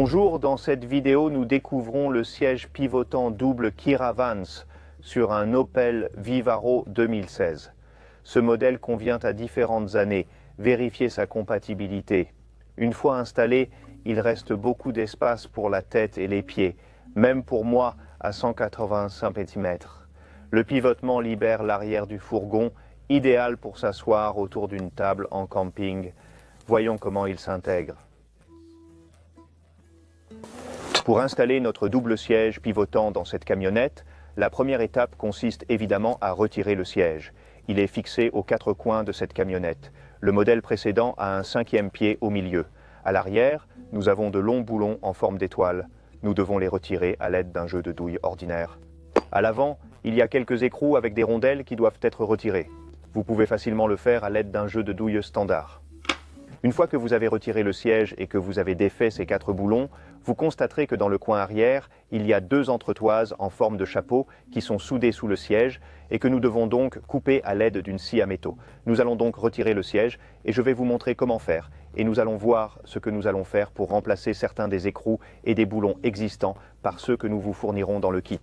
Bonjour, dans cette vidéo, nous découvrons le siège pivotant double Kiravans sur un Opel Vivaro 2016. Ce modèle convient à différentes années. Vérifiez sa compatibilité. Une fois installé, il reste beaucoup d'espace pour la tête et les pieds, même pour moi à 185 cm. Le pivotement libère l'arrière du fourgon, idéal pour s'asseoir autour d'une table en camping. Voyons comment il s'intègre. Pour installer notre double siège pivotant dans cette camionnette, la première étape consiste évidemment à retirer le siège. Il est fixé aux quatre coins de cette camionnette. Le modèle précédent a un cinquième pied au milieu. À l'arrière, nous avons de longs boulons en forme d'étoile. Nous devons les retirer à l'aide d'un jeu de douille ordinaire. À l'avant, il y a quelques écrous avec des rondelles qui doivent être retirées. Vous pouvez facilement le faire à l'aide d'un jeu de douille standard. Une fois que vous avez retiré le siège et que vous avez défait ces quatre boulons, vous constaterez que dans le coin arrière, il y a deux entretoises en forme de chapeau qui sont soudées sous le siège et que nous devons donc couper à l'aide d'une scie à métaux. Nous allons donc retirer le siège et je vais vous montrer comment faire. Et nous allons voir ce que nous allons faire pour remplacer certains des écrous et des boulons existants par ceux que nous vous fournirons dans le kit.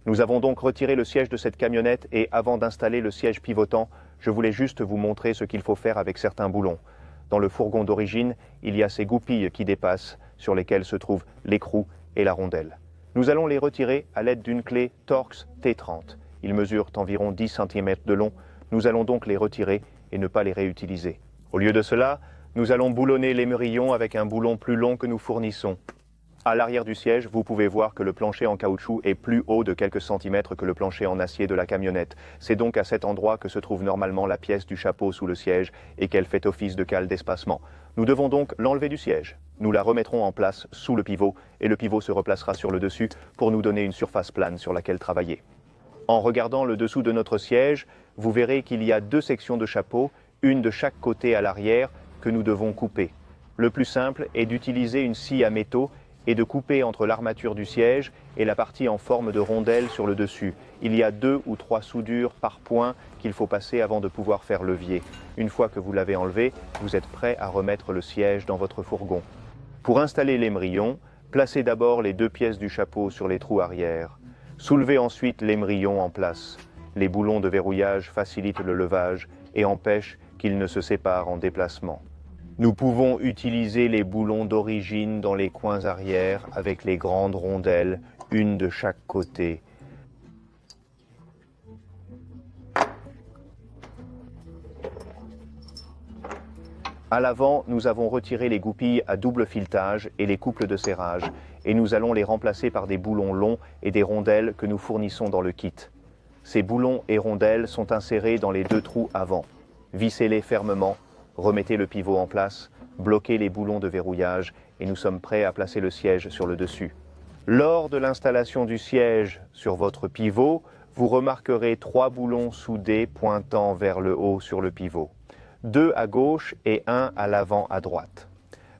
Nous avons donc retiré le siège de cette camionnette et avant d'installer le siège pivotant, je voulais juste vous montrer ce qu'il faut faire avec certains boulons. Dans le fourgon d'origine, il y a ces goupilles qui dépassent, sur lesquelles se trouvent l'écrou et la rondelle. Nous allons les retirer à l'aide d'une clé Torx T30. Ils mesurent environ 10 cm de long. Nous allons donc les retirer et ne pas les réutiliser. Au lieu de cela, nous allons boulonner l'émerillon avec un boulon plus long que nous fournissons. À l'arrière du siège, vous pouvez voir que le plancher en caoutchouc est plus haut de quelques centimètres que le plancher en acier de la camionnette. C'est donc à cet endroit que se trouve normalement la pièce du chapeau sous le siège et qu'elle fait office de cale d'espacement. Nous devons donc l'enlever du siège. Nous la remettrons en place sous le pivot et le pivot se replacera sur le dessus pour nous donner une surface plane sur laquelle travailler. En regardant le dessous de notre siège, vous verrez qu'il y a deux sections de chapeau, une de chaque côté à l'arrière, que nous devons couper. Le plus simple est d'utiliser une scie à métaux et de couper entre l'armature du siège et la partie en forme de rondelle sur le dessus. Il y a 2 ou 3 soudures par point qu'il faut passer avant de pouvoir faire levier. Une fois que vous l'avez enlevé, vous êtes prêt à remettre le siège dans votre fourgon. Pour installer l'émerillon, placez d'abord les deux pièces du chapeau sur les trous arrière. Soulevez ensuite l'émerillon en place. Les boulons de verrouillage facilitent le levage et empêchent qu'il ne se sépare en déplacement. Nous pouvons utiliser les boulons d'origine dans les coins arrière avec les grandes rondelles, une de chaque côté. À l'avant, nous avons retiré les goupilles à double filetage et les couples de serrage, et nous allons les remplacer par des boulons longs et des rondelles que nous fournissons dans le kit. Ces boulons et rondelles sont insérés dans les deux trous avant. Vissez-les fermement. Remettez le pivot en place, bloquez les boulons de verrouillage et nous sommes prêts à placer le siège sur le dessus. Lors de l'installation du siège sur votre pivot, vous remarquerez 3 boulons soudés pointant vers le haut sur le pivot. 2 à gauche et 1 à l'avant à droite.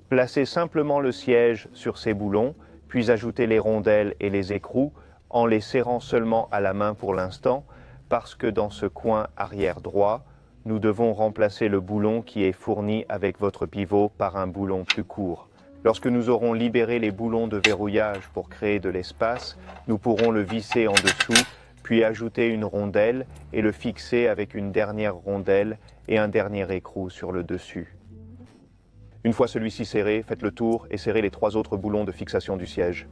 Placez simplement le siège sur ces boulons, puis ajoutez les rondelles et les écrous en les serrant seulement à la main pour l'instant, parce que dans ce coin arrière droit, nous devons remplacer le boulon qui est fourni avec votre pivot par un boulon plus court. Lorsque nous aurons libéré les boulons de verrouillage pour créer de l'espace, nous pourrons le visser en dessous, puis ajouter une rondelle et le fixer avec une dernière rondelle et un dernier écrou sur le dessus. Une fois celui-ci serré, faites le tour et serrez les 3 autres boulons de fixation du siège.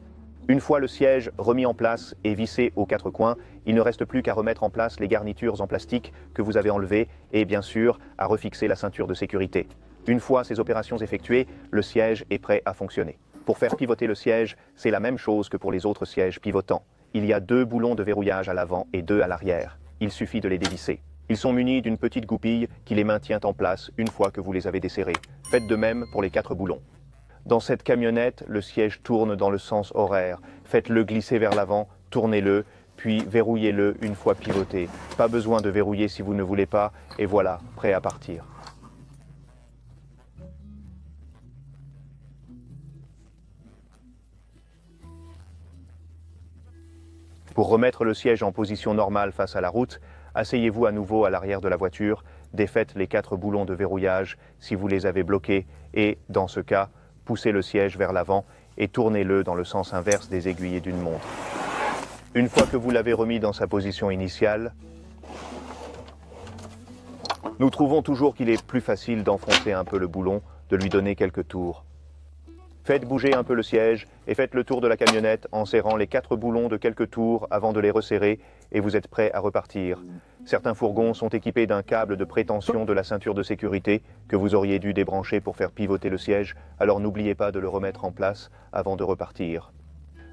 Une fois le siège remis en place et vissé aux 4 coins, il ne reste plus qu'à remettre en place les garnitures en plastique que vous avez enlevées et bien sûr à refixer la ceinture de sécurité. Une fois ces opérations effectuées, le siège est prêt à fonctionner. Pour faire pivoter le siège, c'est la même chose que pour les autres sièges pivotants. Il y a 2 boulons de verrouillage à l'avant et 2 à l'arrière. Il suffit de les dévisser. Ils sont munis d'une petite goupille qui les maintient en place une fois que vous les avez desserrés. Faites de même pour les 4 boulons. Dans cette camionnette, le siège tourne dans le sens horaire. Faites-le glisser vers l'avant, tournez-le, puis verrouillez-le une fois pivoté. Pas besoin de verrouiller si vous ne voulez pas, et voilà, prêt à partir. Pour remettre le siège en position normale face à la route, asseyez-vous à nouveau à l'arrière de la voiture, défaites les 4 boulons de verrouillage si vous les avez bloqués et, dans ce cas, poussez le siège vers l'avant et tournez-le dans le sens inverse des aiguillés d'une montre. Une fois que vous l'avez remis dans sa position initiale, nous trouvons toujours qu'il est plus facile d'enfoncer un peu le boulon, de lui donner quelques tours. Faites bouger un peu le siège et faites le tour de la camionnette en serrant les 4 boulons de quelques tours avant de les resserrer et vous êtes prêt à repartir. Certains fourgons sont équipés d'un câble de prétention de la ceinture de sécurité que vous auriez dû débrancher pour faire pivoter le siège, alors n'oubliez pas de le remettre en place avant de repartir.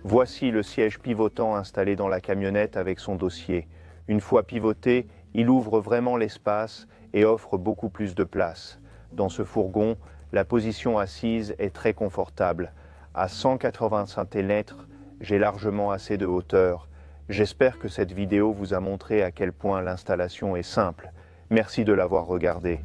Voici le siège pivotant installé dans la camionnette avec son dossier. Une fois pivoté, il ouvre vraiment l'espace et offre beaucoup plus de place. Dans ce fourgon, la position assise est très confortable. À 180 cm, j'ai largement assez de hauteur. J'espère que cette vidéo vous a montré à quel point l'installation est simple. Merci de l'avoir regardée.